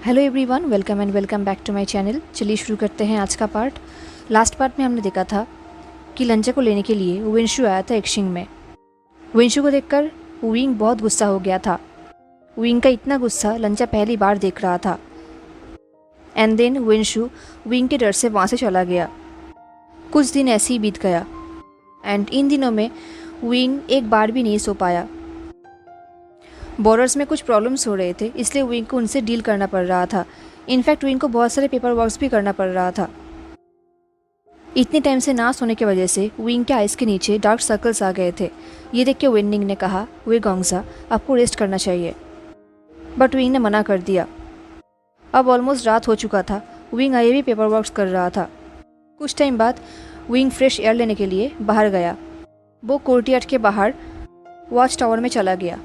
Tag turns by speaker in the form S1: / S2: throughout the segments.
S1: Hello everyone, welcome back to my channel. चलिए शुरू करते हैं आज का पार्ट। लास्ट पार्ट में हमने देखा था कि लंचा को लेने के लिए विंशु आया था एक्शिंग में। विंशु को देखकर विंग बहुत गुस्सा हो गया था। विंग का इतना गुस्सा लंचा पहली बार देख रहा था। एंड देन विंशु विंग के डर से वहाँ से चला गया। कुछ दिन ऐसे ही बीत गया एंड इन दिनों में विंग एक बार भी नहीं सो पाया। बॉर्डर्स में कुछ प्रॉब्लम्स हो रहे थे, इसलिए विंग को उनसे डील करना पड़ रहा था। इनफैक्ट विंग को बहुत सारे पेपर वर्क्स भी करना पड़ रहा था। इतने टाइम से ना सोने की वजह से विंग के आइज़ के नीचे डार्क सर्कल्स आ गए थे। ये देख के विंग ने कहा, वे गोंगसा, आपको रेस्ट करना चाहिए। बट विंग ने मना कर दिया। अब ऑलमोस्ट रात हो चुका था। विंग आए भी पेपर वर्क्स कर रहा था। कुछ टाइम बाद विंग फ्रेश एयर लेने के लिए बाहर गया। वो कोर्टयार्ड के बाहर वॉच टावर में चला गया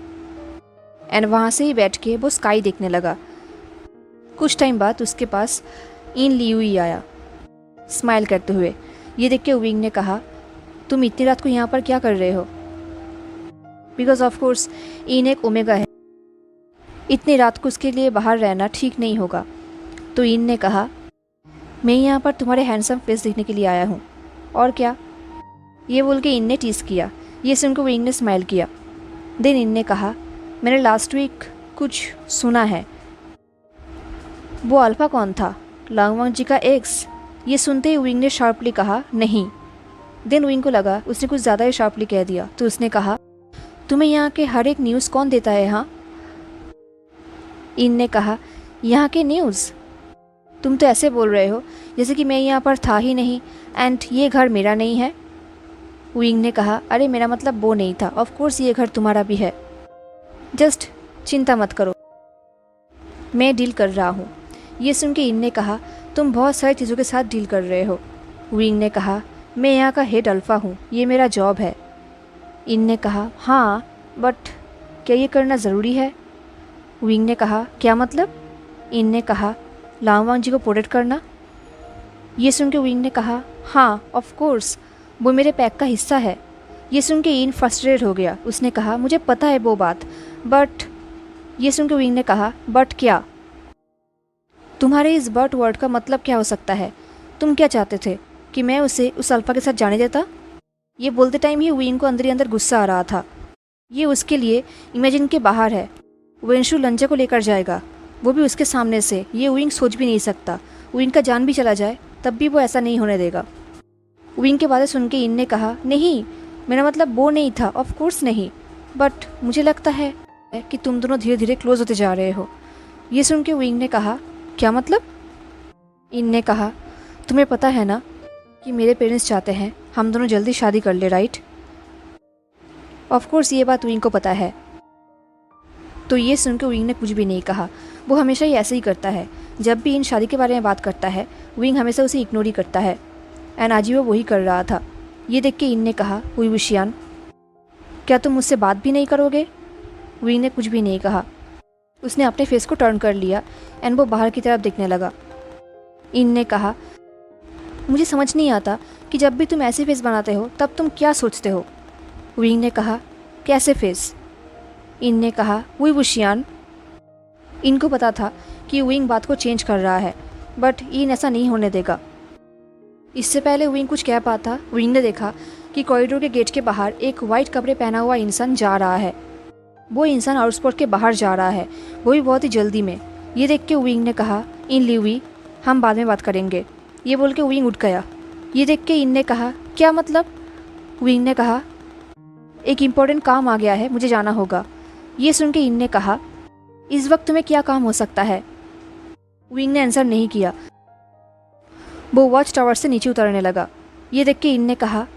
S1: एंड वहाँ से ही बैठ के वो स्काई देखने लगा। कुछ टाइम बाद उसके पास इन लियुई आया स्माइल करते हुए। ये देख के विंग ने कहा, तुम इतनी रात को यहाँ पर क्या कर रहे हो? बिकॉज ऑफ कोर्स इन एक ओमेगा है, इतनी रात को उसके लिए बाहर रहना ठीक नहीं होगा। तो इन ने कहा, मैं यहाँ पर तुम्हारे हैंडसम फेस देखने के लिए आया हूँ। और क्या? ये बोल के इन ने टीज़ किया। ये सुनकर विंग ने स्माइल किया। देन इन ने कहा, मैंने लास्ट वीक कुछ सुना है। वो अल्फा कौन था? लांगवांग जी का एक्स? ये सुनते ही विंग ने शार्पली कहा, नहीं। देन विंग को लगा उसने कुछ ज़्यादा ही शार्पली कह दिया, तो उसने कहा, तुम्हें यहाँ के हर एक न्यूज़ कौन देता है? हाँ? इन ने कहा, यहाँ के न्यूज़? तुम तो ऐसे बोल रहे हो जैसे कि मैं यहाँ पर था ही नहीं एंड ये घर मेरा नहीं है। विंग ने कहा, अरे मेरा मतलब वो नहीं था। ऑफ कोर्स ये घर तुम्हारा भी है, जस्ट चिंता मत करो, मैं डील कर रहा हूँ। ये सुन के इन ने कहा, तुम बहुत सारी चीज़ों के साथ डील कर रहे हो। विंग ने कहा, मैं यहाँ का हेड अल्फ़ा हूँ, ये मेरा जॉब है। इन ने कहा, हाँ बट क्या ये करना ज़रूरी है? विंग ने कहा, क्या मतलब? इन ने कहा, लांगवांग जी को प्रोटेक्ट करना। ये सुन के विंग ने कहा, हाँ ऑफ कोर्स, वो मेरे पैक का हिस्सा है। ये सुन के इन फ्रस्ट्रेटेड हो गया। उसने कहा, मुझे पता है वो बात, बट। ये सुन के विंग ने कहा, बट क्या? तुम्हारे इस बट वर्ड का मतलब क्या हो सकता है? तुम क्या चाहते थे कि मैं उसे उस अल्फा के साथ जाने देता? ये बोलते टाइम ही विंग को अंदर ही अंदर गुस्सा आ रहा था। ये उसके लिए इमेजिन के बाहर है। विंशु लंचा को लेकर जाएगा, वो भी उसके सामने से। ये विंग सोच भी नहीं सकता। विंग का जान भी चला जाए तब भी वो ऐसा नहीं होने देगा। विंग के बातें सुन के इन ने कहा, नहीं, मेरा मतलब वो नहीं था, ऑफ कोर्स नहीं, बट मुझे लगता है कि तुम दोनों धीरे धीरे क्लोज होते जा रहे हो। ये सुन के विंग ने कहा, क्या मतलब? इन ने कहा, तुम्हें पता है ना कि मेरे पेरेंट्स चाहते हैं हम दोनों जल्दी शादी कर ले, राइट? ऑफ कोर्स ये बात विंग को पता है। तो ये सुन के विंग ने कुछ भी नहीं कहा। वो हमेशा ही ऐसे ही करता है। जब भी इन शादी के बारे में बात करता है, विंग हमेशा उसे इग्नोर ही करता है एंड आज ही वो वही कर रहा था। ये देख के इन ने कहा, हुई विशियान, क्या तुम मुझसे बात भी नहीं करोगे? विंग ने कुछ भी नहीं कहा। उसने अपने फेस को टर्न कर लिया एंड वो बाहर की तरफ देखने लगा। इन ने कहा, मुझे समझ नहीं आता कि जब भी तुम ऐसे फेस बनाते हो तब तुम क्या सोचते हो? विंग ने कहा, कैसे फेस? इन ने कहा, हुई विशियान। इनको पता था कि विंग बात को चेंज कर रहा है, बट इन ऐसा नहीं होने देगा। इससे पहले विंग कुछ कह पाता, विंग ने देखा कि कॉरिडोर के गेट के बाहर एक वाइट कपड़े पहना हुआ इंसान जा रहा है। वो इंसान आउटस्पॉट के बाहर जा रहा है, वो भी बहुत ही जल्दी में। ये देख के विंग ने कहा, इन लियुई, हम बाद में बात करेंगे। ये बोल के विंग उठ गया। ये देख के इन ने कहा, क्या मतलब? विंग ने कहा, एक इम्पोर्टेंट काम आ गया है, मुझे जाना होगा। ये सुन के इन ने कहा, इस वक्त तुम्हें क्या काम हो सकता है? विंग ने आंसर नहीं किया। वो वॉच टावर से नीचे उतरने लगा। ये देख के इन ने कहा,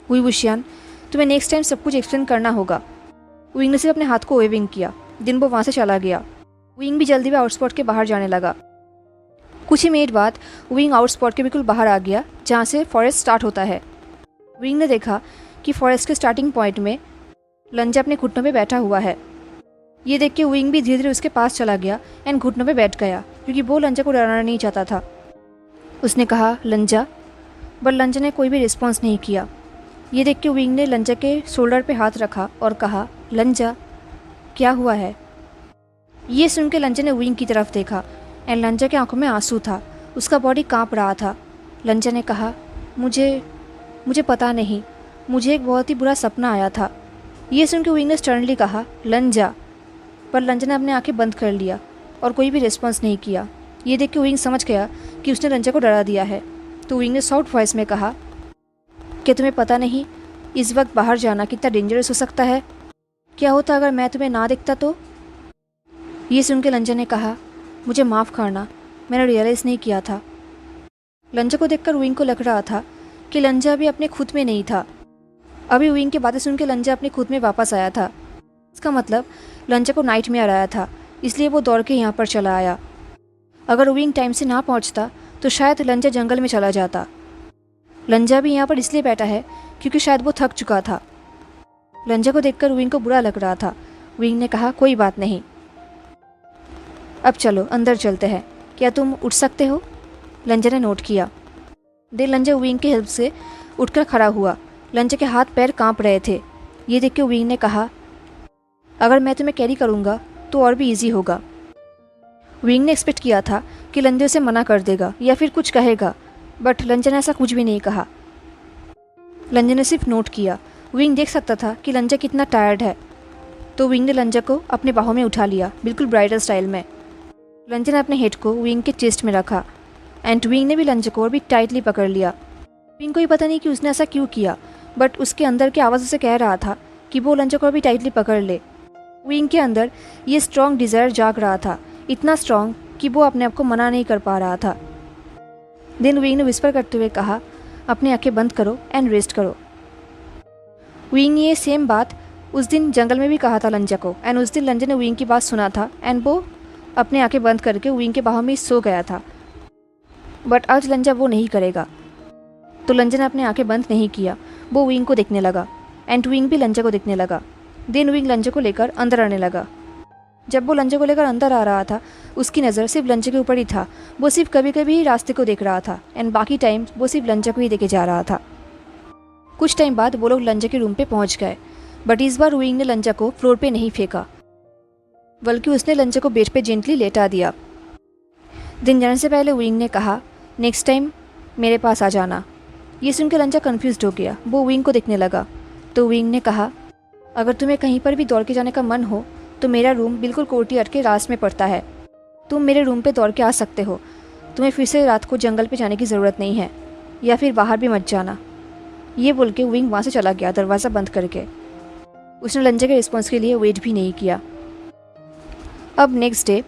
S1: हुई विशियान, तुम्हें नेक्स्ट टाइम सब कुछ एक्सप्लेन करना होगा। विंग ने सिर्फ अपने हाथ को वेविंग किया। दिन वो वहाँ से चला गया। विंग भी जल्दी में आउटस्पॉट के बाहर जाने लगा। कुछ ही मिनट बाद विंग आउटस्पॉट के बिल्कुल बाहर आ गया, जहाँ से फॉरेस्ट स्टार्ट होता है। विंग ने देखा कि फॉरेस्ट के स्टार्टिंग पॉइंट में लंजा अपने घुटनों पे बैठा हुआ है। ये देख के विंग भी धीरे धीरे उसके पास चला गया एंड घुटनों पे बैठ गया, क्योंकि वो लंजा को डराना नहीं चाहता था। उसने कहा, लंजा, बट लंजा ने कोई भी रिस्पॉन्स नहीं किया। ये देख के विंग ने लंजा के शोल्डर पे हाथ रखा और कहा, लंजा, क्या हुआ है? ये सुन के लंजा ने विंग की तरफ देखा। एंड लंजा की आंखों में आंसू था, उसका बॉडी कांप रहा था। लंजा ने कहा, मुझे पता नहीं, मुझे एक बहुत ही बुरा सपना आया था। ये सुन के विंग ने स्टर्नली कहा, लंजा। पर लंजा ने अपनी आंखें बंद कर लिया और कोई भी रिस्पॉन्स नहीं किया। ये देख के विंग समझ गया कि उसने लंजा को डरा दिया है। तो विंग ने सॉफ्ट वॉइस में कहा, क्या तुम्हें पता नहीं इस वक्त बाहर जाना कितना डेंजरस हो सकता है? क्या होता अगर मैं तुम्हें ना देखता तो? ये सुन के लंजा ने कहा, मुझे माफ़ करना, मैंने रियलाइज़ नहीं किया था। लंजा को देखकर विंग को लग रहा था कि लंजा अभी अपने खुद में नहीं था। अभी विंग की बातें सुन के लंजा अपने खुद में वापस आया था। इसका मतलब लंजा को नाइटमेयर आया था, इसलिए वो दौड़ के यहाँ पर चला आया। अगर विंग टाइम से ना पहुँचता तो शायद लंजा जंगल में चला जाता। लंजा भी यहाँ पर इसलिए बैठा है क्योंकि शायद वो थक चुका था। लंजा को देखकर विंग को बुरा लग रहा था। विंग ने कहा, कोई बात नहीं, अब चलो अंदर चलते हैं, क्या तुम उठ सकते हो? लंजा ने नोट किया। देन लंजा विंग की हेल्प से उठकर खड़ा हुआ। लंजा के हाथ पैर कांप रहे थे। ये देख के विंग ने कहा, अगर मैं तुम्हें कैरी करूँगा तो और भी ईजी होगा। विंग ने एक्सपेक्ट किया था कि लंजा उसे मना कर देगा या फिर कुछ कहेगा, बट लंजा ने ऐसा कुछ भी नहीं कहा। लंजा ने सिर्फ नोट किया। विंग देख सकता था कि लंजा कितना टायर्ड है। तो विंग ने लंजा को अपने बाहों में उठा लिया, बिल्कुल ब्राइडल स्टाइल में। लंजा ने अपने हेड को विंग के चेस्ट में रखा एंड विंग ने भी लंजा को और भी टाइटली पकड़ लिया। विंग को ही पता नहीं कि उसने ऐसा क्यों किया, बट उसके अंदर की आवाज़ उसे कह रहा था कि वो लंजा को और भी टाइटली पकड़ ले। विंग के अंदर ये स्ट्रॉन्ग डिज़ायर जाग रहा था, इतना स्ट्रॉन्ग कि वो अपने आप को मना नहीं कर पा रहा था। देन विंग ने विस्पर करते हुए कहा, अपनी आंखें बंद करो एंड रेस्ट करो। विंग ये सेम बात उस दिन जंगल में भी कहा था लंजा को, एंड उस दिन लंजा ने विंग की बात सुना था एंड वो अपनी आंखें बंद करके विंग के बाहों में सो गया था। बट आज लंजा वो नहीं करेगा। तो लंजा ने अपनी आंखें बंद नहीं किया, वो विंग को देखने लगा एंड विंग भी लंजा को देखने लगा। देन विंग लंजा को लेकर अंदर आने लगा। जब वो लंजा को लेकर अंदर आ रहा था, उसकी नज़र सिर्फ लंजा के ऊपर ही था। वो सिर्फ कभी कभी ही रास्ते को देख रहा था एंड बाकी टाइम वो सिर्फ लंजा को ही देखे जा रहा था। कुछ टाइम बाद वो लोग लंजा के रूम पे पहुंच गए, बट इस बार विंग ने लंजा को फ्लोर पे नहीं फेंका, बल्कि उसने लंजा को बेड पे जेंटली लेटा दिया। दिन जाने से पहले विंग ने कहा, नेक्स्ट टाइम मेरे पास आ जाना। ये सुन के लंजा कन्फ्यूज़ हो गया। वो विंग को देखने लगा। तो विंग ने कहा, अगर तुम्हें कहीं पर भी दौड़ के जाने का मन हो तो मेरा रूम बिल्कुल कोर्टयार्ड के रास्ते में पड़ता है। तुम मेरे रूम पे दौड़ के आ सकते हो। तुम्हें फिर से रात को जंगल पे जाने की ज़रूरत नहीं है, या फिर बाहर भी मत जाना। ये बोल के विंग वहाँ से चला गया, दरवाज़ा बंद करके। उसने लंजा के रिस्पॉन्स के लिए वेट भी नहीं किया। अब नेक्स्ट डे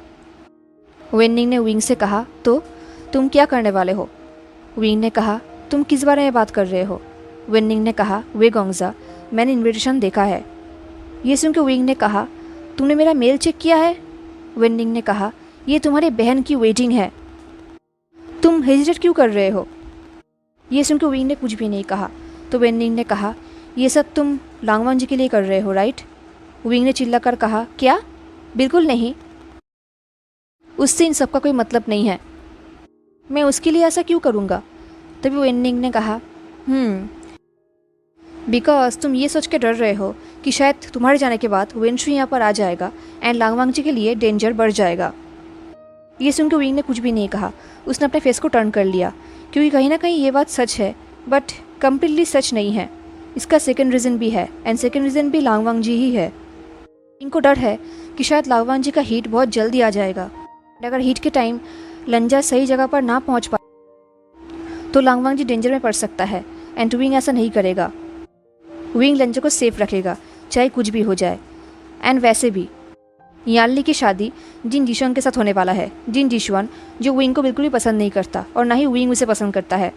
S1: वेनिंग ने विंग से कहा, तो तुम क्या करने वाले हो? विंग ने कहा, तुम किस बारे में बात कर रहे हो? वेनिंग ने कहा, वे गोंगजा, मैंने इन्विटेशन देखा है। ये सुन के विंग ने कहा, तुमने मेरा मेल चेक किया है? वेनिंग ने कहा, ये तुम्हारी बहन की वेडिंग है, तुम हेजिटेट क्यों कर रहे हो? ये सुन के विंग ने कुछ भी नहीं कहा। तो वेनिंग ने कहा, ये सब तुम लांगवांग जी के लिए कर रहे हो, राइट? विंग ने चिल्ला कर कहा, क्या? बिल्कुल नहीं, उससे इन सब का कोई मतलब नहीं है। मैं उसके लिए ऐसा क्यों करूँगा? तभी वेनिंग ने कहा, बिकॉज तुम ये सोच के डर रहे हो कि शायद तुम्हारे जाने के बाद वेनशु यहाँ पर आ जाएगा एंड लांगवांग जी के लिए डेंजर बढ़ जाएगा। ये सुन के विंग ने कुछ भी नहीं कहा। उसने अपने फेस को टर्न कर लिया, क्योंकि कहीं ना कहीं ये बात सच है, बट कम्प्लीटली सच नहीं है। इसका सेकंड रीज़न भी है, एंड सेकंड रीज़न भी लांगवांग जी ही है। इनको डर है कि शायद लांगवांग जी का हीट बहुत जल्दी आ जाएगा। अगर हीट के टाइम लंजा सही जगह पर ना पहुंच पाए तो लांगवांग जी डेंजर में पड़ सकता है, एंड विंग ऐसा नहीं करेगा। विंग लंजा को सेफ रखेगा, चाहे कुछ भी हो जाए। एंड वैसे भी यानली की शादी जिन जिशुआन के साथ होने वाला है। जिन जिशुआन जो विंग को बिल्कुल भी पसंद नहीं करता और ना ही विंग उसे पसंद करता है।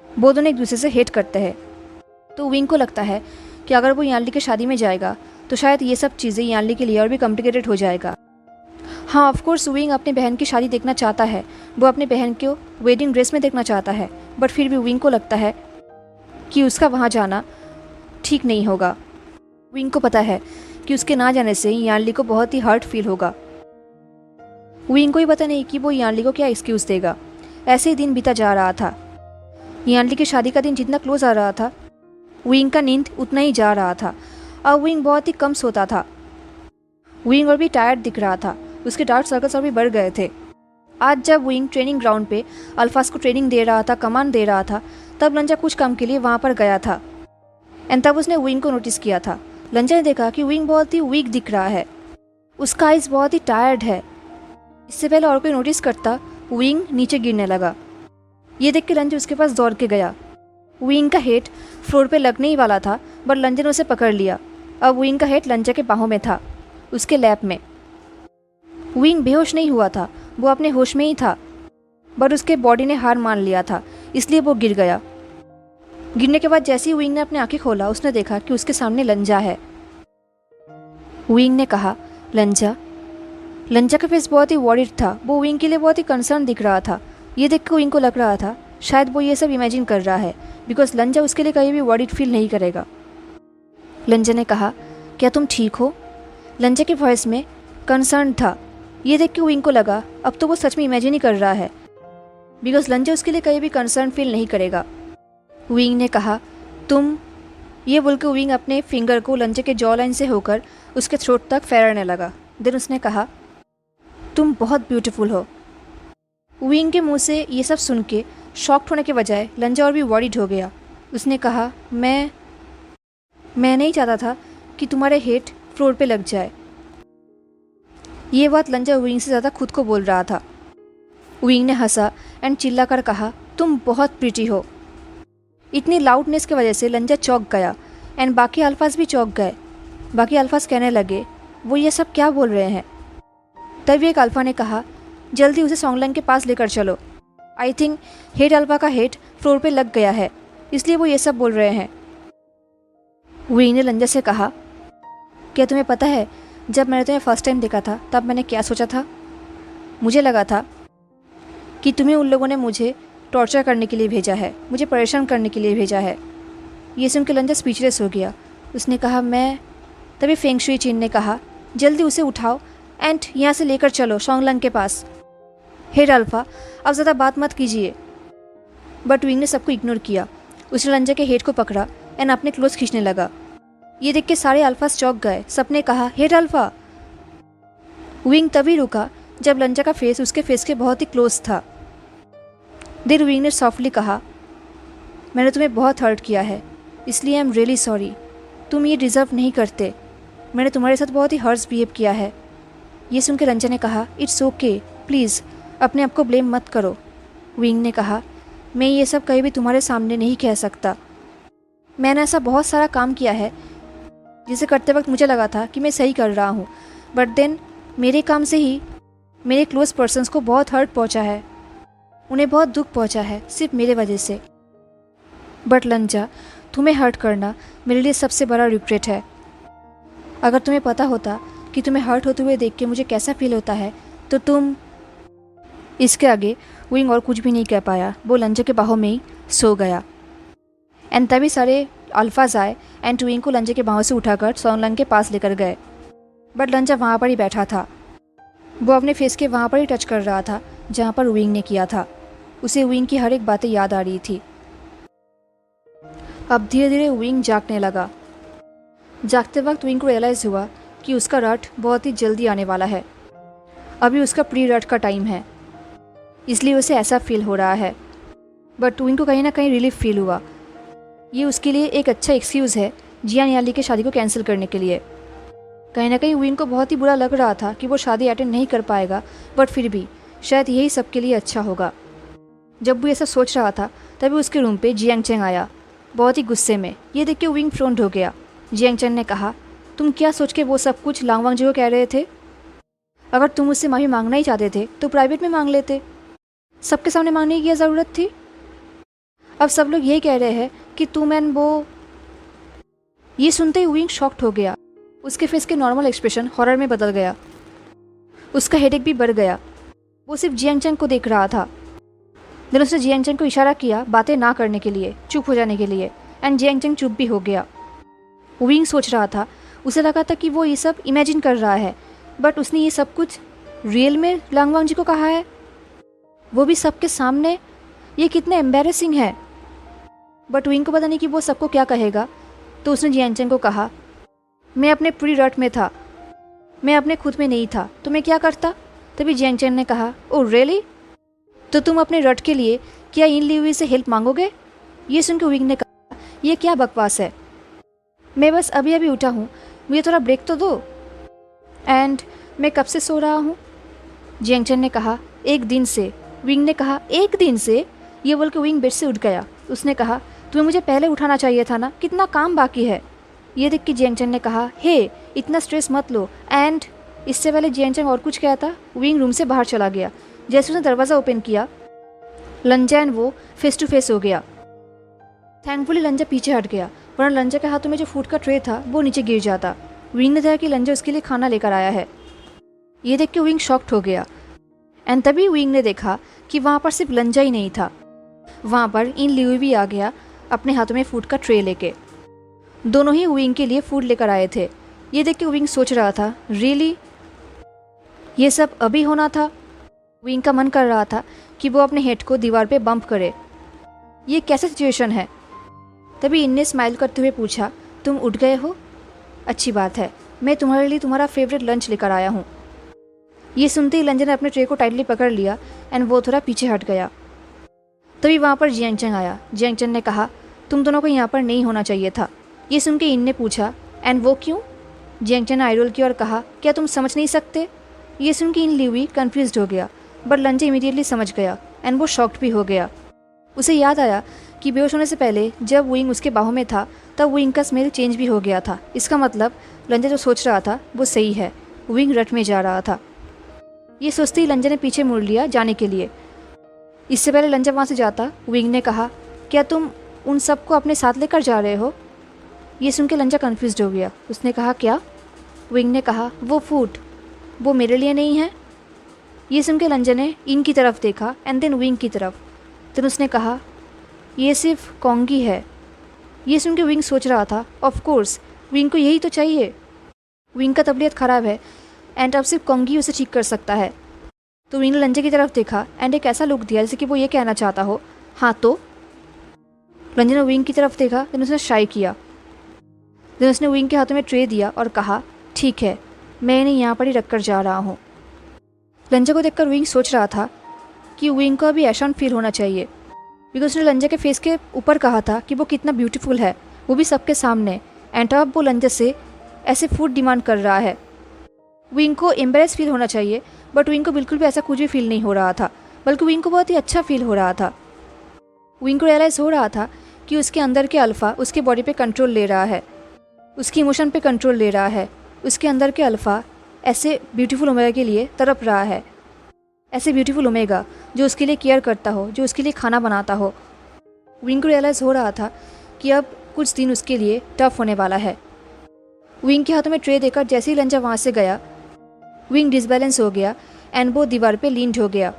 S1: वो दोनों एक दूसरे से हेट करते हैं। तो विंग को लगता है कि अगर वो यानली की शादी में जाएगा तो शायद ये सब चीज़ें यानली के लिए और भी कॉम्प्लिकेटेड हो जाएगा। हाँ, ऑफकोर्स विंग अपने बहन की शादी देखना चाहता है, वो अपने बहन को वेडिंग ड्रेस में देखना चाहता है, बट फिर भी विंग को लगता है कि उसका वहाँ जाना ठीक नहीं होगा। विंग को पता है कि उसके ना जाने से यानली को बहुत ही हर्ट फील होगा। विंग को ही पता नहीं कि वो यानली को क्या एक्सक्यूज़ देगा। ऐसे ही दिन बीता जा रहा था। यानली की शादी का दिन जितना क्लोज आ रहा था, विंग का नींद उतना ही जा रहा था। अब विंग बहुत ही कम सोता था। विंग और भी टायर्ड दिख रहा था, उसके डार्क सर्कल्स और भी बढ़ गए थे। आज जब विंग ट्रेनिंग ग्राउंड पे अल्फाज को ट्रेनिंग दे रहा था, कमांड दे रहा था, तब लंजा कुछ काम के लिए वहाँ पर गया था एंड तब उसने विंग को नोटिस किया था। लंजा ने देखा कि विंग बहुत ही वीक दिख रहा है, उसका आइज़ बहुत ही टायर्ड है। इससे पहले और कोई नोटिस करता, विंग नीचे गिरने लगा। ये देख के लंजा उसके पास दौड़ के गया। विंग का हेड फ्लोर पे लगने ही वाला था, बट लंजा ने उसे पकड़ लिया। अब विंग का हेड लंजा के बाहों में था, उसके लैप में। विंग बेहोश नहीं हुआ था, वो अपने होश में ही था, बट उसके बॉडी ने हार मान लिया था, इसलिए वो गिर गया। गिरने के बाद जैसे ही विंग ने अपनी आंखें खोला, उसने देखा कि उसके सामने लंजा है। विंग ने कहा, लंजा। लंजा का फेस बहुत ही वॉरिड था, वो विंग के लिए बहुत ही कंसर्न दिख रहा था। ये देख कर विंग को लग रहा था शायद वो ये सब इमेजिन कर रहा है, बिकॉज लंजा उसके लिए कहीं भी वॉरिड फील नहीं करेगा। लंजा ने कहा, क्या तुम ठीक हो? लंजा की वॉइस में कंसर्न था। ये देख के विंग को लगा अब तो वो सच में इमेजिन ही कर रहा है, बिकॉज लंजा उसके लिए कहीं भी कंसर्न फील नहीं करेगा। विंग ने कहा, तुम। ये बोलकर विंग अपने फिंगर को लंजा के जॉ लाइन से होकर उसके थ्रोट तक फेरने लगा। देन उसने कहा, तुम बहुत ब्यूटीफुल हो। विंग के मुंह से ये सब सुन के शॉक्ड होने के बजाय लंजा और भी वॉरिड हो गया। उसने कहा, मैं नहीं चाहता था कि तुम्हारे हेड फ्लोर पे लग जाए। ये बात लंजा विंग से ज़्यादा खुद को बोल रहा था। विंग ने हंसा एंड चिल्ला कर कहा, तुम बहुत प्रिटी हो। इतनी लाउडनेस की वजह से लंजा चौंक गया एंड बाकी अल्फाज भी चौंक गए। बाकी अल्फाज कहने लगे, वो ये सब क्या बोल रहे हैं? तभी एक अल्फा ने कहा, जल्दी उसे सॉन्गलैंग के पास लेकर चलो। आई थिंक हेड अल्फा का हेड फ्लोर पे लग गया है, इसलिए वो ये सब बोल रहे हैं। विंग ने लंजा से कहा, क्या तुम्हें पता है जब मैंने तुम्हें फर्स्ट टाइम देखा था तब मैंने क्या सोचा था? मुझे लगा था कि तुम्हें उन लोगों ने मुझे टॉर्चर करने के लिए भेजा है, मुझे परेशान करने के लिए भेजा है। ये सुन के लंजा स्पीचलेस हो गया। उसने कहा, मैं। तभी फेंग शुई चीन ने कहा, जल्दी उसे उठाओ एंड यहाँ से लेकर चलो सॉन्गलैंग के पास। हेड अल्फा, अब ज़्यादा बात मत कीजिए। बट विंग ने सबको इग्नोर किया। उसने लंजा के हेड को पकड़ा एंड अपने क्लोज खींचने लगा। ये देख के सारे अल्फाज चौंक गए। सबने कहा, हेड अल्फा। विंग तभी रुका जब लंजा का फेस उसके फेस के बहुत ही क्लोज था। देन विंग ने सॉफ्टली कहा, मैंने तुम्हें बहुत हर्ट किया है, इसलिए आई एम रियली सॉरी। तुम ये डिज़र्व नहीं करते। मैंने तुम्हारे साथ बहुत ही हर्श बिहेव किया है। ये सुन के लंजा ने कहा, इट्स ओके, प्लीज़ अपने आप को ब्लेम मत करो। विंग ने कहा, मैं ये सब कहीं भी तुम्हारे सामने नहीं कह सकता। मैंने ऐसा बहुत सारा काम किया है जिसे करते वक्त मुझे लगा था कि मैं सही कर रहा हूँ, बट देन मेरे काम से ही मेरे क्लोज पर्सन्स को बहुत हर्ट पहुँचा है, उन्हें बहुत दुख पहुँचा है सिर्फ मेरे वजह से। बट लंजा, तुम्हें हर्ट करना मेरे लिए सबसे बड़ा रिग्रेट है। अगर तुम्हें पता होता कि तुम्हें हर्ट होते हुए देख के मुझे कैसा फील होता है तो तुम। इसके आगे विंग और कुछ भी नहीं कह पाया। वो लंजा के बाहों में ही सो गया। एंड तभी सारे अल्फाज आए एंड विंग को लंजा के बाहों से उठाकर सॉन्गलैंग के पास लेकर गए। बट लंजा वहाँ पर ही बैठा था। वो अपने फेस के वहाँ पर ही टच कर रहा था जहाँ पर विंग ने किया था। उसे विंग की हर एक बातें याद आ रही थी। अब धीरे धीरे विंग जागने लगा। जागते वक्त विंग को रियलाइज़ हुआ कि उसका रट बहुत ही जल्दी आने वाला है। अभी उसका प्री रट का टाइम है, इसलिए उसे ऐसा फील हो रहा है। बट विंग को कहीं ना कहीं रिलीफ फील हुआ। ये उसके लिए एक अच्छा एक्सक्यूज़ है जियान याली की शादी को कैंसिल करने के लिए। कहीं ना कहीं विंग को बहुत ही बुरा लग रहा था कि वो शादी अटेंड नहीं कर पाएगा, बट फिर भी शायद यही सबके लिए अच्छा होगा। जब वो ऐसा सोच रहा था तभी उसके रूम पे जियांग चेंग आया, बहुत ही गुस्से में। ये देख के विंग फ्रोंट हो गया। जियांग चेंग ने कहा, तुम क्या सोच के वो सब कुछ लांगवांग जी को कह रहे थे? अगर तुम उससे माफ़ी मांगना ही चाहते थे तो प्राइवेट में मांग लेते, सबके सामने मांगने की क्या ज़रूरत थी? अब सब लोग यही कह रहे हैं कि तुम एंड वो। ये सुनते ही विंग शॉक्ड हो गया। उसके फेस के नॉर्मल एक्सप्रेशन हॉरर में बदल गया। उसका हेडेक भी बढ़ गया। वो सिर्फ जियांग चेंग को देख रहा था। देन उसने जियांग चेंग को इशारा किया बातें ना करने के लिए, चुप हो जाने के लिए, एंड जियांग चेंग चुप भी हो गया। विंग सोच रहा था, उसे लगा था कि वो ये सब इमेजिन कर रहा है, बट उसने ये सब कुछ रियल में लांगवांग जी को कहा है, वो भी सबके सामने। ये कितने एम्बैरेसिंग है। बट विंग को पता नहीं कि वो सबको क्या कहेगा, तो उसने जियांग चेंग को कहा, मैं अपने प्री रट में था, मैं अपने खुद में नहीं था, तो मैं क्या करता? तभी जियांग चेंग ने कहा, ओह रियली? तो तुम अपने रट के लिए क्या इन लिवी से हेल्प मांगोगे? ये सुन के विंग ने कहा, ये क्या बकवास है, मैं बस अभी अभी उठा हूँ, मुझे थोड़ा ब्रेक तो दो। एंड मैं कब से सो रहा हूँ? जियांग चेन ने कहा, 1 दिन से। विंग ने कहा, 1 दिन से? ये बोल के विंग बेड से उठ गया। उसने कहा, तुम्हें मुझे पहले उठाना चाहिए था ना, कितना काम बाकी है। ये देख के जियांग चेन ने कहा, हे इतना स्ट्रेस मत लो। एंड इससे पहले जियांग चेन और कुछ कहता, विंग रूम से बाहर चला गया। जैसे उसने दरवाज़ा ओपन किया, लंजा एंड वो फेस टू फेस हो गया। थैंकफुली लंजा पीछे हट गया, वरना लंजा के हाथों में जो फूड का ट्रे था वो नीचे गिर जाता। विंग ने देखा कि लंजा उसके लिए खाना लेकर आया है। ये देख के विंग शॉक्ड हो गया। एंड तभी विंग ने देखा कि वहाँ पर सिर्फ लंजा ही नहीं था, वहाँ पर इन लिवी भी आ गया अपने हाथों में फूड का ट्रे लेके। दोनों ही विंग के लिए फूड लेकर आए थे। ये देख के विंग सोच रहा था, रियली ये सब अभी होना था? विंग का मन कर रहा था कि वो अपने हेड को दीवार पे बम्प करे। ये कैसा सिचुएशन है? तभी इनने स्माइल करते हुए पूछा, तुम उठ गए हो? अच्छी बात है, मैं तुम्हारे लिए तुम्हारा फेवरेट लंच लेकर आया हूँ। ये सुनते ही लंजा ने अपने ट्रे को टाइटली पकड़ लिया एंड वो थोड़ा पीछे हट गया। तभी वहाँ पर जियांग चेन आया। जियांग चेन ने कहा, तुम दोनों को यहाँ पर नहीं होना चाहिए था। ये सुन के इन ने पूछा, एंड वो क्यों? जियांग चेन ने आई रोल किया और कहा, क्या तुम समझ नहीं सकते? ये सुन के इन लिवी कन्फ्यूज हो गया, बट लंजा इमीडिएटली समझ गया एंड वो शॉक्ड भी हो गया। उसे याद आया कि बेहोश होने से पहले जब विंग उसके बाहों में था तब विंग का स्मेल चेंज भी हो गया था। इसका मतलब लंजा जो सोच रहा था वो सही है, विंग रट में जा रहा था। ये सोचते ही लंजा ने पीछे मुड़ लिया जाने के लिए। इससे पहले लंजा वहाँ से जाता, विंग ने कहा, क्या तुम उन सबको अपने साथ लेकर जा रहे हो? ये सुन के लंजा कन्फ्यूज हो गया। उसने कहा, क्या? विंग ने कहा, वो फूड वो मेरे लिए नहीं है। ये सुन के लंजा ने इन की तरफ देखा एंड देन विंग की तरफ। फिर उसने कहा, ये सिर्फ कॉन्गी है। ये सुन के विंग सोच रहा था, ऑफ कोर्स विंग को यही तो चाहिए। विंग का तबीयत ख़राब है एंड अब सिर्फ कॉन्गी उसे ठीक कर सकता है। तो विंग ने लंजा की तरफ देखा एंड एक ऐसा लुक दिया जैसे कि वो ये कहना चाहता हो, हाँ तो। लंजा ने विंग की तरफ देखा, फिर उसने शाई किया। फिर उसने विंग के हाथों में ट्रे दिया और कहा, ठीक है, मैं इन्हें यहाँ पर ही रख कर जा रहा हूँ। लंजा को देखकर विंग सोच रहा था कि विंग को अभी ऐसा फील होना चाहिए, बिकॉज उसने लंजा के फेस के ऊपर कहा था कि वो कितना ब्यूटीफुल है, वो भी सबके सामने। एंड अब वो लंजा से ऐसे फूड डिमांड कर रहा है। विंग को एम्बेरेस फील होना चाहिए, बट विंग को बिल्कुल भी ऐसा कुछ भी फील नहीं हो रहा था, बल्कि विंग को बहुत ही अच्छा फील हो रहा था। विंग को रियलाइज़ हो रहा था कि उसके अंदर के अल्फ़ा उसके बॉडी पे कंट्रोल ले रहा है, उसकी इमोशन पे कंट्रोल ले रहा है। उसके अंदर के अल्फ़ा ऐसे ब्यूटीफुल ओमेगा के लिए तड़प रहा है, ऐसे ब्यूटीफुल ओमेगा जो उसके लिए केयर करता हो, जो उसके लिए खाना बनाता हो। विंग को रियलाइज़ हो रहा था कि अब कुछ दिन उसके लिए टफ होने वाला है। विंग के हाथों में ट्रे देकर जैसे ही लंजा वहाँ से गया, विंग डिसबैलेंस हो गया एंड वो दीवार पे लींड हो गया,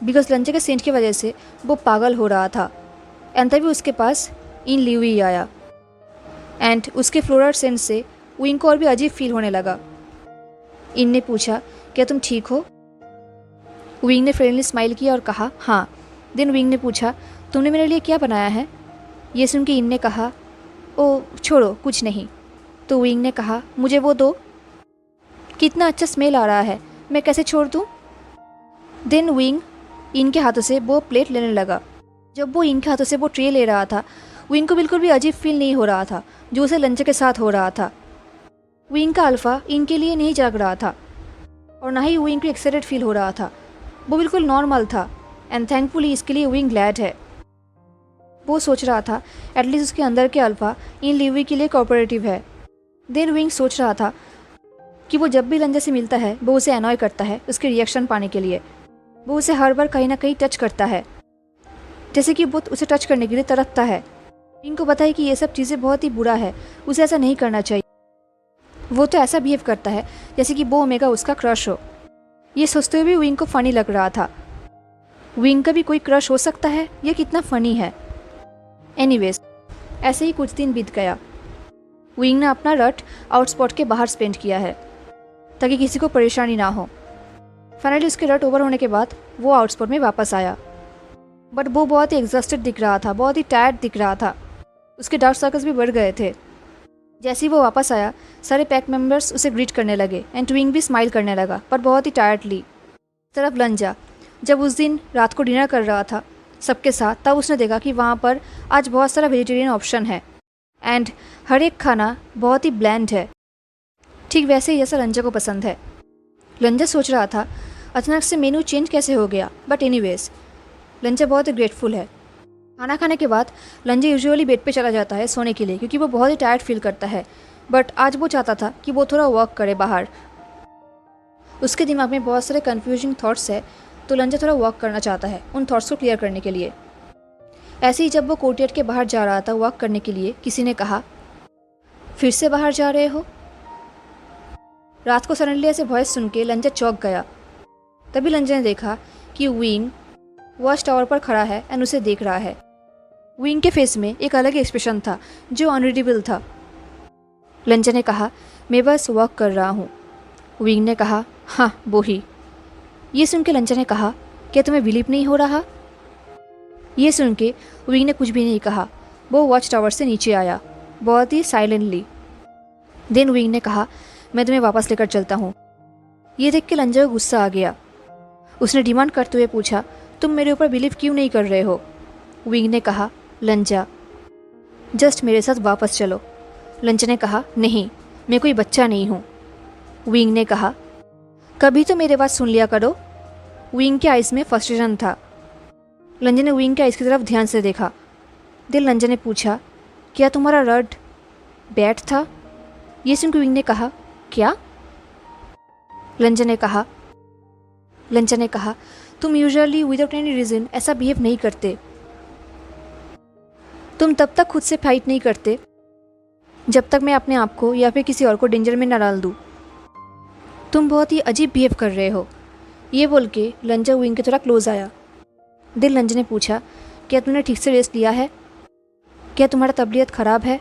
S1: बिकॉज लंजा के सेंट की वजह से वो पागल हो रहा था। एंड तभी उसके पास इन लिवी आया एंड उसके फ्लोरल सेंट से विंग को और भी अजीब फील होने लगा। इन ने पूछा, क्या तुम ठीक हो? विंग ने फ्रेंडली स्माइल किया और कहा, हाँ। देन विंग ने पूछा, तुमने मेरे लिए क्या बनाया है? ये सुन के इन ने कहा, ओ छोड़ो, कुछ नहीं। तो विंग ने कहा, मुझे वो दो, कितना अच्छा स्मेल आ रहा है, मैं कैसे छोड़ दूँ? देन विंग इनके हाथों से वो प्लेट लेने लगा। जब वो इनके हाथों से वो ट्रे ले रहा था, विंग को बिल्कुल भी अजीब फील नहीं हो रहा था जो उसे लंचा के साथ हो रहा था। विंग का अल्फ़ा इनके लिए नहीं जाग रहा था और ना ही विंग को एक्साइटेड फील हो रहा था, वो बिल्कुल नॉर्मल था। एंड थैंकफुली इसके लिए विंग ग्लैड है। वो सोच रहा था एटलीस्ट उसके अंदर के अल्फ़ा इन लिवी के लिए कोऑपरेटिव है। देन विंग सोच रहा था कि वो जब भी लंजा से मिलता है वो उसे अनॉय करता है उसके रिएक्शन पाने के लिए। वो उसे हर बार कहीं ना कहीं टच करता है, जैसे कि वो उसे टच करने के लिए तड़पता है। विंग को पता है कि ये सब चीज़ें बहुत ही बुरा है, उसे ऐसा नहीं करना चाहिए। वो तो ऐसा बिहेव करता है जैसे कि वो ओमेगा उसका क्रश हो। ये सोचते हुए भी विंग को फ़नी लग रहा था। विंग का भी कोई क्रश हो सकता है, ये कितना फ़नी है। एनीवेज, ऐसे ही कुछ दिन बीत गया। विंग ने अपना रट आउटस्पॉट के बाहर स्पेंड किया है ताकि किसी को परेशानी ना हो। फाइनली उसके रट ओवर होने के बाद वो आउटस्पॉट में वापस आया, बट वो बहुत ही एग्जॉस्टेड दिख रहा था, बहुत ही टायर्ड दिख रहा था। उसके डार्क सर्कल्स भी बढ़ गए थे। जैसे ही वो वापस आया, सारे पैक मेंबर्स उसे ग्रीट करने लगे एंड विंग भी स्माइल करने लगा, पर बहुत ही टायर्डली। तरफ लंजा जब उस दिन रात को डिनर कर रहा था सबके साथ, तब उसने देखा कि वहाँ पर आज बहुत सारा वेजिटेरियन ऑप्शन है एंड हर एक खाना बहुत ही ब्लैंड है, ठीक वैसे ही जैसा लंजा को पसंद है। लंजा सोच रहा था अचानक से मेनू चेंज कैसे हो गया, बट एनीवेज लंजा बहुत ही ग्रेटफुल है। खाना खाने के बाद लंजा यूजुअली बेड पे चला जाता है सोने के लिए, क्योंकि वो बहुत ही टायर्ड फील करता है, बट आज वो चाहता था कि वो थोड़ा वॉक करे बाहर। उसके दिमाग में बहुत सारे कन्फ्यूजिंग थॉट्स है, तो लंजा थोड़ा वॉक करना चाहता है उन थॉट्स को क्लियर करने के लिए। ऐसे ही जब वो कोर्टयार्ड के बाहर जा रहा था वॉक करने के लिए, किसी ने कहा, फिर से बाहर जा रहे हो? रात को सडनली ऐसे वॉइस सुन के लंजा चौंक गया। तभी लंजा ने देखा कि विंग वॉच टावर पर खड़ा है एंड उसे देख रहा है। विंग के फेस में एक अलग एक्सप्रेशन था जो अनरीडेबल था। लंजा ने कहा, मैं बस वॉक कर रहा हूँ। विंग ने कहा, हाँ वो ही। ये सुन के लंजा ने कहा, क्या तुम्हें बिलीव नहीं हो रहा? ये सुन के विंग ने कुछ भी नहीं कहा। वो वॉच टावर से नीचे आया बहुत ही साइलेंटली। देन विंग ने कहा, मैं तुम्हें वापस लेकर चलता हूँ। ये देख के लंजा को गुस्सा आ गया। उसने डिमांड करते हुए पूछा, तुम मेरे ऊपर बिलीव क्यों नहीं कर रहे हो? विंग ने कहा, लंजा जस्ट मेरे साथ वापस चलो। लंजा ने कहा, नहीं मैं कोई बच्चा नहीं हूँ। विंग ने कहा, कभी तो मेरे बात सुन लिया करो। विंग के आइज़ में फ्रस्ट्रेशन था। लंजा ने विंग के आइज़ की तरफ ध्यान से देखा। दिल लंजा ने पूछा, क्या तुम्हारा रड बैट था? ये सुनकर विंग ने कहा, क्या? लंजा ने कहा, तुम यूजुअली विदाउट एनी रीज़न ऐसा बिहेव नहीं करते। तुम तब तक खुद से फाइट नहीं करते जब तक मैं अपने आप को या फिर किसी और को डेंजर में न डाल दूँ। तुम बहुत ही अजीब बिहेव कर रहे हो। ये बोल के लंजा विंग के थोड़ा क्लोज आया। दिल लंजा ने पूछा, क्या तुमने ठीक से रेस्ट लिया है? क्या तुम्हारा तबीयत ख़राब है?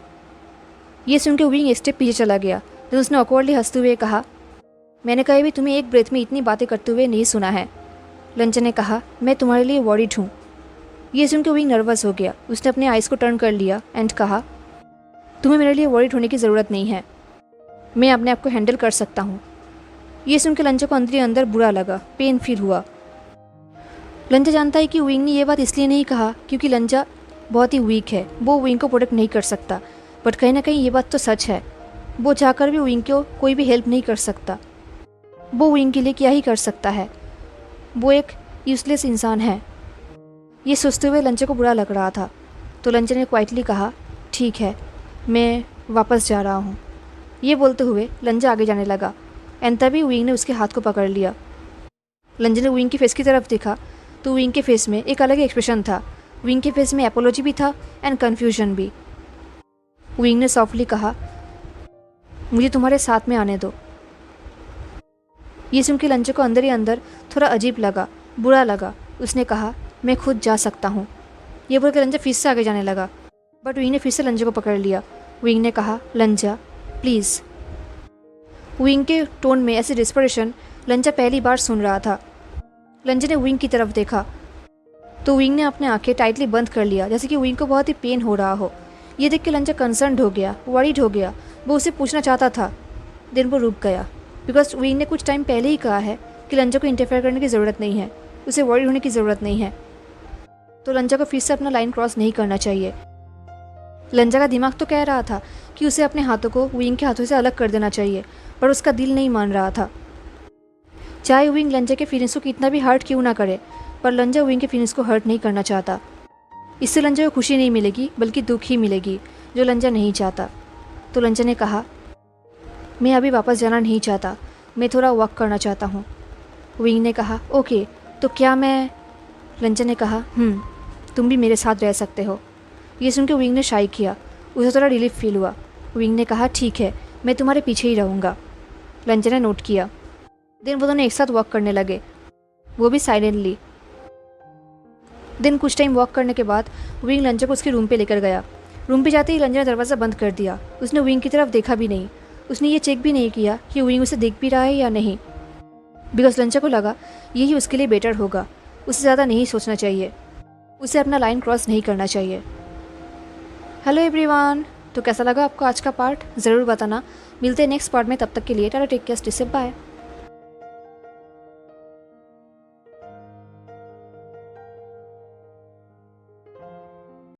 S1: ये सुन के विंग एक स्टेप पीछे चला गया। तो उसने ऑकवर्डली हंसते हुए कहा, मैंने कहीं भी तुम्हें एक ब्रेथ में इतनी बातें करते हुए नहीं सुना है। लंजा ने कहा, मैं तुम्हारे लिए वॉरिड हूँ। ये सुन के विंग नर्वस हो गया। उसने अपने आइज़ को टर्न कर लिया एंड कहा, तुम्हें मेरे लिए वॉरिड होने की ज़रूरत नहीं है, मैं अपने आप को हैंडल कर सकता हूँ। ये सुन के लंजा को अंदर ही अंदर बुरा लगा, पेन फील हुआ। लंजा जानता है कि विंग ने ये बात इसलिए नहीं कहा क्योंकि लंजा बहुत ही वीक है, वो विंग को प्रोटेक्ट नहीं कर सकता, बट कहीं ना कहीं ये बात तो सच है। वो चाहकर भी विंग को कोई भी हेल्प नहीं कर सकता। वो विंग के लिए क्या ही कर सकता है, वो एक यूजलेस इंसान है। ये सोचते हुए लंजा को बुरा लग रहा था, तो लंजा ने क्वाइटली कहा, ठीक है मैं वापस जा रहा हूँ। ये बोलते हुए लंजा आगे जाने लगा एंड तभी विंग ने उसके हाथ को पकड़ लिया। लंजा ने विंग के फेस की तरफ देखा तो विंग के फेस में एक अलग एक्सप्रेशन था। विंग के फेस में एपोलॉजी भी था एंड कन्फ्यूजन भी। विंग ने सॉफ्टली कहा, मुझे तुम्हारे साथ में आने दो। ये सुन के लंजा को अंदर ही अंदर थोड़ा अजीब लगा, बुरा लगा। उसने कहा, मैं खुद जा सकता हूँ। ये बोलकर लंजा फिर से आगे जाने लगा, बट विंग ने फिर से लंजा को पकड़ लिया। विंग ने कहा, लंजा प्लीज़। विंग के टोन में ऐसे डिस्परेशन लंजा पहली बार सुन रहा था। लंजा ने विंग की तरफ देखा तो विंग ने अपने आंखें टाइटली बंद कर लिया, जैसे कि विंग को बहुत ही पेन हो रहा हो। ये देख के लंजा कंसर्न्ड हो गया, वरीड हो गया। वो उसे पूछना चाहता था, दिन वो रुक गया, बिकॉज विंग ने कुछ टाइम पहले ही कहा है कि लंजा को इंटरफेयर करने की ज़रूरत नहीं है, उसे वरीड होने की ज़रूरत नहीं है। तो लंजा को फिर से अपना लाइन क्रॉस नहीं करना चाहिए। लंजा का दिमाग तो कह रहा था कि उसे अपने हाथों को विंग के हाथों से अलग कर देना चाहिए, पर उसका दिल नहीं मान रहा था। चाहे विंग लंजा के फीलिंग्स को कितना भी हर्ट क्यों ना करे, पर लंजा विंग के फीलिंग्स को हर्ट नहीं करना चाहता। इससे लंजा को खुशी नहीं मिलेगी बल्कि दुख ही मिलेगी, जो लंजा नहीं चाहता। तो लंजा ने कहा, मैं अभी वापस जाना नहीं चाहता, मैं थोड़ा वॉक करना चाहता हूँ। विंग ने कहा, ओके तो क्या मैं? लंजा ने कहा, तुम भी मेरे साथ रह सकते हो। ये सुनकर विंग ने शाई किया, उसे थोड़ा रिलीफ फील हुआ। विंग ने कहा, ठीक है मैं तुम्हारे पीछे ही रहूँगा। लंजा ने नोट किया। दिन वो दोनों एक साथ वॉक करने लगे, वो भी साइलेंटली। दिन कुछ टाइम वॉक करने के बाद विंग लंजा को उसके रूम पे लेकर गया। रूम पे जाते ही लंजा ने दरवाज़ा बंद कर दिया। उसने विंग की तरफ देखा भी नहीं। उसने ये चेक भी नहीं किया कि विंग उसे देख भी रहा है या नहीं, बिकॉज लंजा को लगा यही उसके लिए बेटर होगा। उसे ज़्यादा नहीं सोचना चाहिए, उसे अपना लाइन क्रॉस नहीं करना चाहिए। हेलो एवरीवन, तो कैसा लगा आपको आज का पार्ट ज़रूर बताना। मिलते हैं नेक्स्ट पार्ट में, तब तक के लिए tata, take care, stay safe, bye.